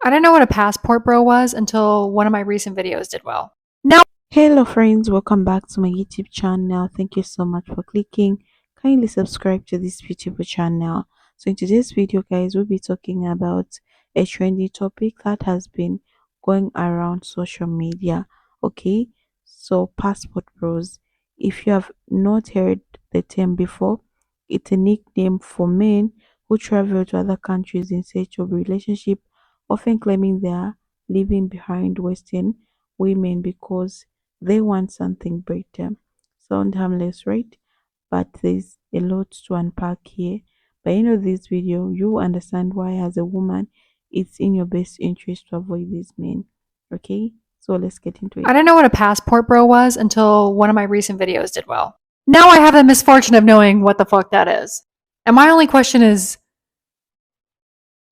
I didn't know what a passport bro was until one of my recent videos did well. Now, Hello friends, welcome back to my YouTube channel. Thank you so much for clicking. Kindly subscribe to this beautiful channel. So in today's video guys, we'll be talking about a trendy topic that has been going around social media. Okay, so passport bros. If you have not heard the term before, it's a nickname for men who travel to other countries in search of relationship, often claiming they are leaving behind Western women because they want something better. Sound harmless, right? But there's a lot to unpack here. By the end of this video, you will understand why, as a woman, it's in your best interest to avoid these men. Okay? So let's get into I it. didn't know what a passport bro was until one of my recent videos did well. Now I have the misfortune of knowing what the fuck that is. And my only question is,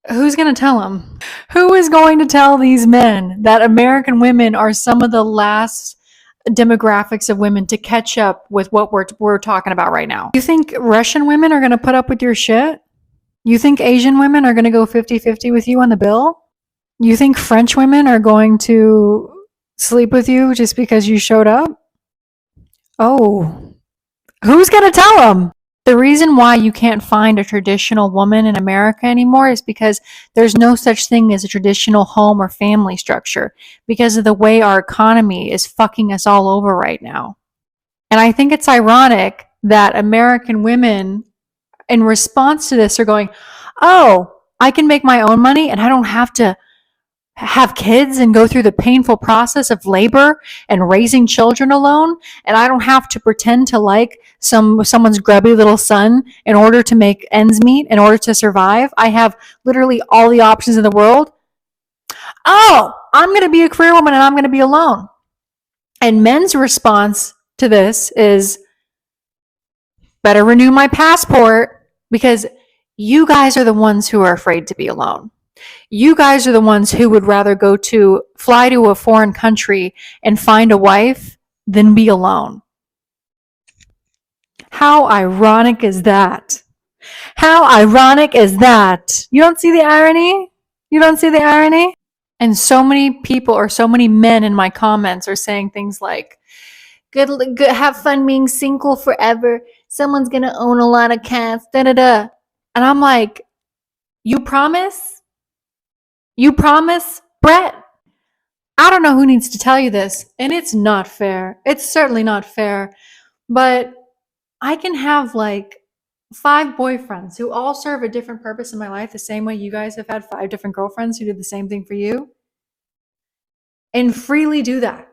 who's going to tell them? Who is going to tell these men that American women are some of the last demographics of women to catch up with what we're talking about right now? You think Russian women are going to put up with your shit? You think Asian women are going to go 50-50 with you on the bill? You think French women are going to sleep with you just because you showed up? Oh, who's going to tell them? The reason why you can't find a traditional woman in America anymore is because there's no such thing as a traditional home or family structure because of the way our economy is fucking us all over right now. And I think it's ironic that American women, in response to this, are going, oh, I can make my own money and I don't have to have kids and go through the painful process of labor and raising children alone, and I don't have to pretend to like someone's grubby little son in order to make ends meet, in order to survive. I have literally all the options in the world. Oh, I'm going to be a career woman and I'm going to be alone. And men's response to this is, better renew my passport, because you guys are the ones who are afraid to be alone. You guys are the ones who would rather fly to a foreign country and find a wife than be alone. How ironic is that? How ironic is that? You don't see the irony? You don't see the irony? And so many people, or so many men in my comments, are saying things like, good, have fun being single forever. Someone's gonna own a lot of cats, da da da. And I'm like, you promise? You promise, Brett? I don't know who needs to tell you this, and it's not fair. It's certainly not fair. But I can have like 5 boyfriends who all serve a different purpose in my life, the same way you guys have had 5 different girlfriends who did the same thing for you, and freely do that.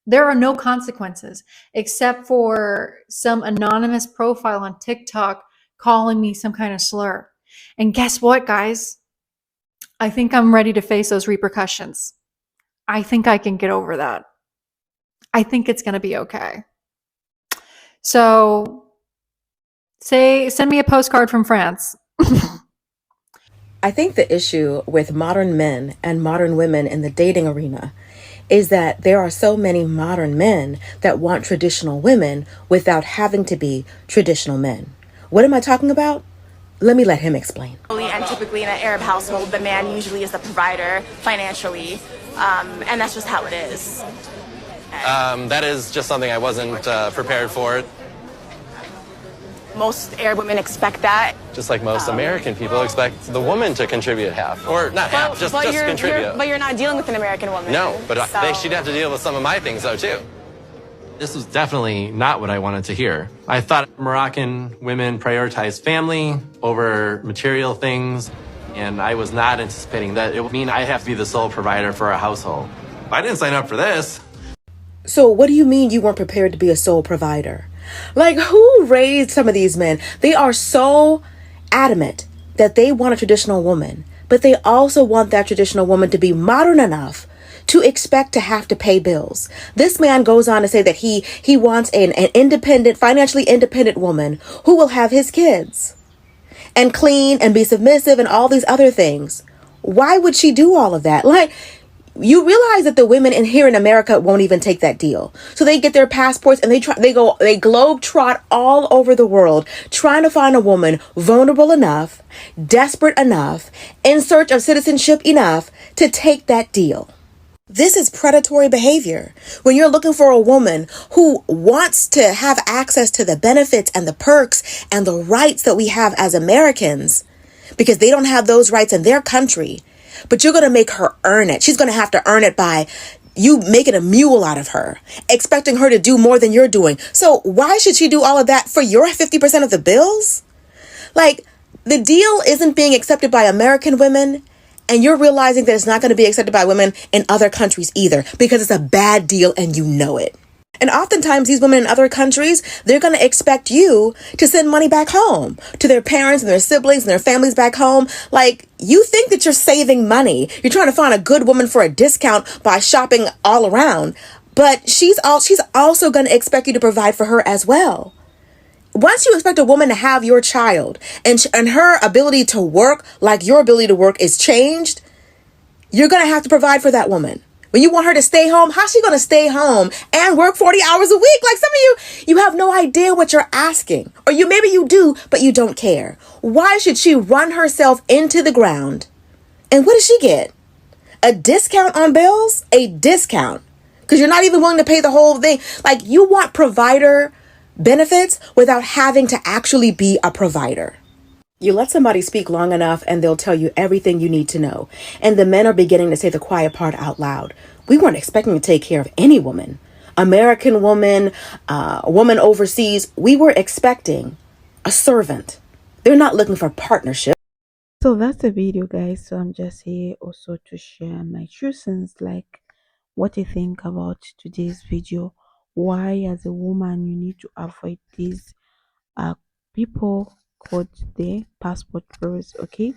There are no consequences except for some anonymous profile on TikTok calling me some kind of slur. And guess what, guys? I think I'm ready to face those repercussions. I think I can get over that. I think it's going to be okay. So, send me a postcard from France. I think the issue with modern men and modern women in the dating arena is that there are so many modern men that want traditional women without having to be traditional men. What am I talking about? Let me let him explain. And typically in an Arab household, the man usually is the provider financially, and that's just how it is. That is just something I wasn't prepared for. Most Arab women expect that. Just like most American people expect the woman to contribute half, or not half, just contribute. But you're not dealing with an American woman. No, but she'd have to deal with some of my things though too. This was definitely not what I wanted to hear. I thought Moroccan women prioritize family over material things, and I was not anticipating that it would mean I have to be the sole provider for a household. I didn't sign up for this. So what do you mean you weren't prepared to be a sole provider? Like, who raised some of these men? They are so adamant that they want a traditional woman, but they also want that traditional woman to be modern enough to expect to have to pay bills. This man goes on to say that he wants an independent, financially independent woman who will have his kids and clean and be submissive and all these other things. Why would she do all of that? Like, You realize that the women in here in America won't even take that deal. So they get their passports and they globe trot all over the world trying to find a woman vulnerable enough, desperate enough, in search of citizenship enough to take that deal. This is predatory behavior. When you're looking for a woman who wants to have access to the benefits and the perks and the rights that we have as Americans, because they don't have those rights in their country, but you're going to make her earn it. She's going to have to earn it by you making a mule out of her, expecting her to do more than you're doing. So why should she do all of that for your 50% of the bills? Like, the deal isn't being accepted by American women, and you're realizing that it's not going to be accepted by women in other countries either, because it's a bad deal and you know it. And oftentimes these women in other countries, they're going to expect you to send money back home to their parents and their siblings and their families back home. Like, you think that you're saving money. You're trying to find a good woman for a discount by shopping all around. But she's also going to expect you to provide for her as well. Once you expect a woman to have your child and her ability to work like your ability to work is changed, you're going to have to provide for that woman. When you want her to stay home, how's she going to stay home and work 40 hours a week? Like, some of you have no idea what you're asking. Or maybe you do, but you don't care. Why should she run herself into the ground? And what does she get? A discount on bills? A discount. Because you're not even willing to pay the whole thing. Like, you want provider benefits without having to actually be a provider. You let somebody speak long enough and they'll tell you everything you need to know. And the men are beginning to say the quiet part out loud. We weren't expecting to take care of any woman. American woman, a woman overseas. We were expecting a servant. They're not looking for partnership. So that's the video, guys. So I'm just here also to share my true sense, like what I think about today's video. Why, as a woman, you need to avoid these people called the passport bros. Okay,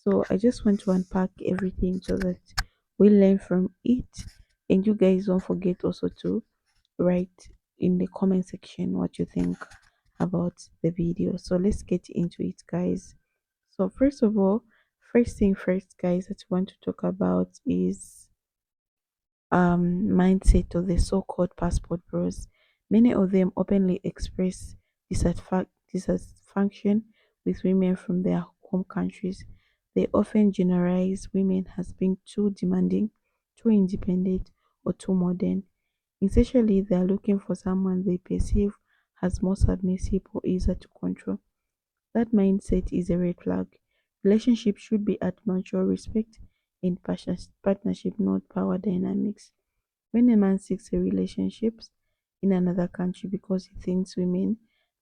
so I just want to unpack everything so that we learn from it, and you guys don't forget also to write in the comment section what you think about the video. So let's get into it, guys. So first of all, first thing first, guys, that we want to talk about is mindset of the so-called passport bros. Many of them openly express dissatisfaction with women from their home countries. They often generalize women as being too demanding, too independent, or too modern. Essentially, they are looking for someone they perceive as more submissive or easier to control. That mindset is a red flag. Relationships should be at mutual respect and partnership, not power dynamics. When a man seeks a relationship in another country because he thinks women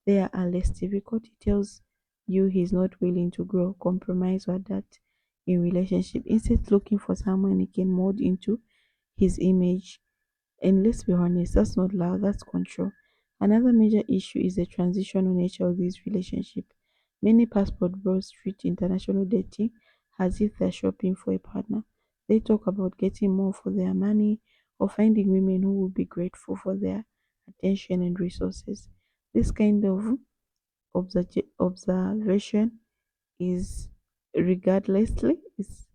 there are less difficult, he tells you he's not willing to grow, compromise, or adapt in relationship. Instead, looking for someone he can mold into his image. And let's be honest, that's not love, that's control. Another major issue is the transitional nature of this relationship. Many passport bros treat international dating as if they're shopping for a partner. They talk about getting more for their money or finding women who will be grateful for their attention and resources. This kind of observation is regardlessly is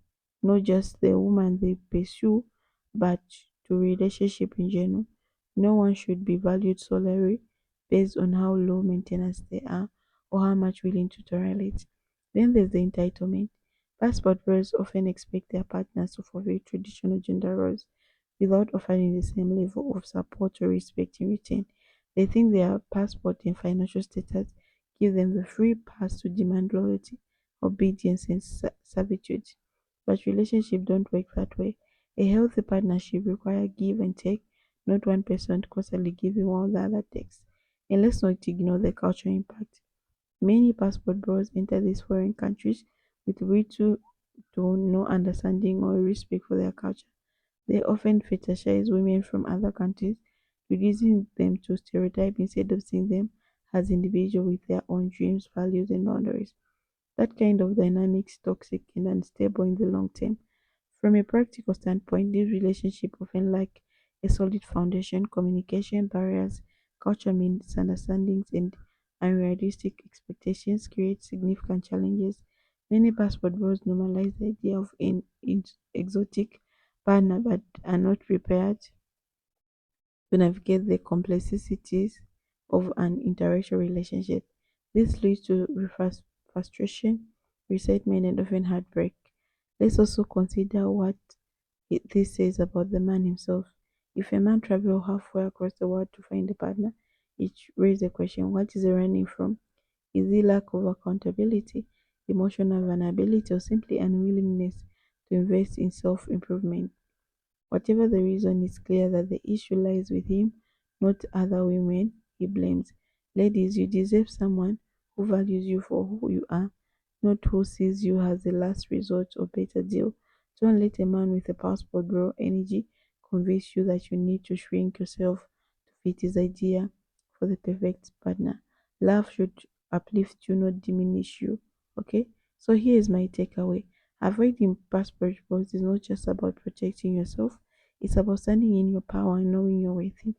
not just the woman they pursue, but to relationship in general. No one should be valued solely based on how low maintenance they are or how much willing to tolerate. Then there's the entitlement. Passport bros often expect their partners to fulfill traditional gender roles without offering the same level of support or respect in return. They think their passport and financial status give them the free pass to demand loyalty, obedience, and servitude. But relationships don't work that way. A healthy partnership requires give and take, not one person constantly giving while the other takes. And let's not ignore the cultural impact. Many passport bros enter these foreign countries with little to no understanding or respect for their culture. They often fetishize women from other countries, reducing them to stereotype instead of seeing them as individuals with their own dreams, values, and boundaries. That kind of dynamic is toxic and unstable in the long term. From a practical standpoint, these relationships often lack a solid foundation. Communication barriers, cultural misunderstandings, and unrealistic expectations create significant challenges. Many passport bros normalize the idea of an exotic partner but are not prepared to navigate the complexities of an interracial relationship. This leads to frustration, resentment, and often heartbreak. Let's also consider what this says about the man himself. If a man travels halfway across the world to find a partner, it raises the question: what is he running from? Is it lack of accountability, emotional vulnerability, or simply unwillingness to invest in self improvement? Whatever the reason, it's clear that the issue lies with him, not other women he blames. Ladies, you deserve someone who values you for who you are, not who sees you as a last resort or better deal. Don't let a man with a passport bro energy convince you that you need to shrink yourself to fit his idea for the perfect partner. Love should uplift you, not diminish you. Okay? So here is my takeaway. Avoiding passport bros is not just about protecting yourself, it's about standing in your power and knowing your worth.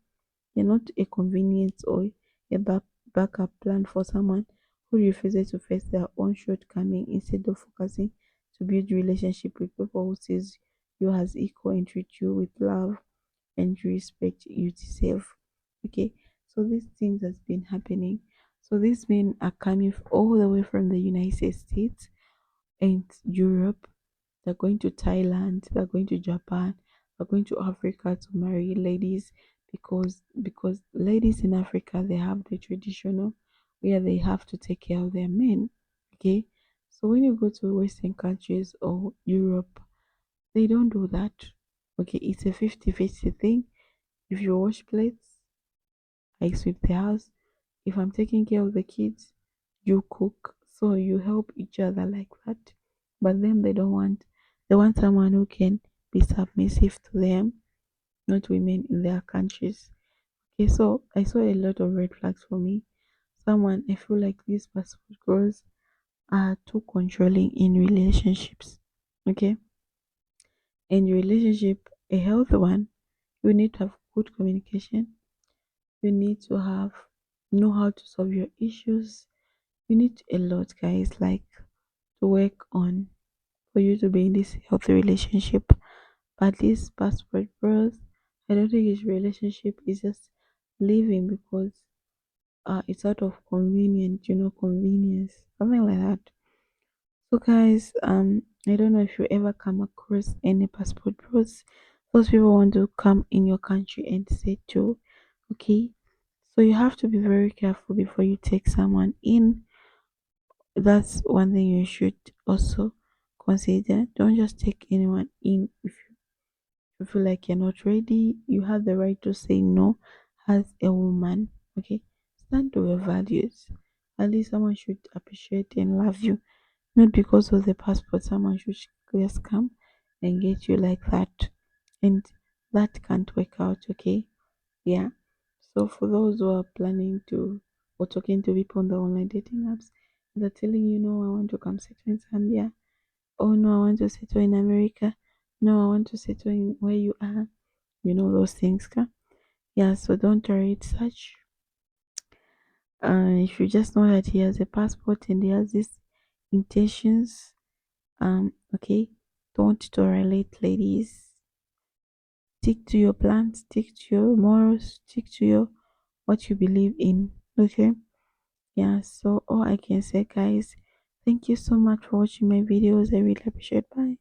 You're not a convenience or a backup plan for someone who refuses to face their own shortcoming instead of focusing to build relationship with people who sees you as equal and treat you with love and respect you deserve. Okay, so these things has been happening. So these men are coming all the way from the United States and Europe. They're going to Thailand, they're going to Japan, they're going to Africa to marry ladies because ladies in Africa they have the traditional where they have to take care of their men. Okay. So when you go to Western countries or Europe, they don't do that. Okay, it's a 50-50 thing. If you wash plates, I sweep the house. If I'm taking care of the kids, you cook. So you help each other like that. But them they want someone who can be submissive to them, not women in their countries. Okay, so I saw a lot of red flags for me. Someone I feel like these passport girls are too controlling in relationships. Okay. In relationship, a healthy one, you need to have good communication. You need to have know how to solve your issues. You need a lot, guys, like to work on for you to be in this healthy relationship. But this passport bros, I don't think his relationship is just living because it's out of convenience, something like that. So guys, I don't know if you ever come across any passport bros. Those people want to come in your country and settle. Okay, so you have to be very careful before you take someone in. That's one thing you should also consider. Don't just take anyone in if you feel like you're not ready. You have the right to say no as a woman. Okay, stand to your values. At least someone should appreciate and love you, not because of the passport. Someone should just come and get you like that, and that can't work out. Okay, yeah. So for those who are planning to or talking to people on the online dating apps, they're telling you, no, I want to come settle in Zambia. Oh no, I want to settle in America. No, I want to settle in where you are. You know those things, ka? Yeah, so don't tolerate such. If you just know that he has a passport and he has these intentions, okay, don't tolerate ladies. Stick to your plans, stick to your morals, stick to your what you believe in. Okay. Yeah, so all I can say guys, thank you so much for watching my videos. I really appreciate. Bye.